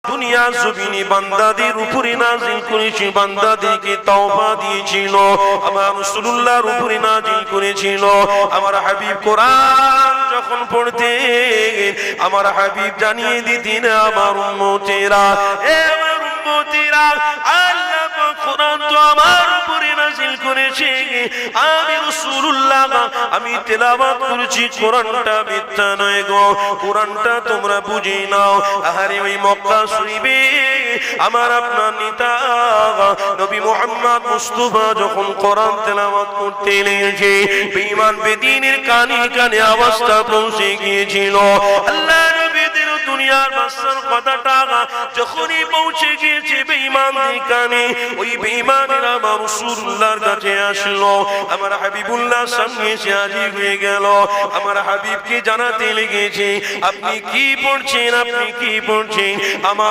দুনিয়া জমিনে বান্দাদের উপরে নাজিল করেছি, বান্দাদেরকে তওবা দিয়েছিল, আমার রাসূলুল্লাহর উপরে নাজিল করেছিল। আমার হাবিব কোরআন যখন পড়তেন, আমার হাবিব জানিয়ে দিতেন আমার উম্মতেরা, এ আমার উম্মতেরা, আল্লাহ পাক কোরআন তো আমার উপরে নাজিল করেছে, আমি রাসূলুল্লাহ আমি তেলাওয়াত করেছি, কোরআনটা মিথ্যা নয় গো, কোরআনটা তোমরা বুঝে নাও। আহারে ওই মক্কা শরীফে আমার আপনার নেতা নবী মুহাম্মদ মুস্তাফা যখন কোরআন তেলাওয়াত করতে লেগেছে, বেঈমান বেদিনের কানে কানে আওয়াজটা পৌঁছে গিয়েছিল। আল্লাহ নবীদের দুনিয়ার বাদশার কথাটা যখনই পৌঁছে গিয়েছে বেঈমানদের কানে, ওই বেঈমানেরা আমার রাসূলুল্লাহর কাছে আসলো, আমার হাবিবুল্লাহ সামনে এসে হাজির হয়ে গেল। আমার হাবিবকে জানাতে লেগেছে, আপনি কি পড়ছেন, আপনি কি পড়ছেন? আমার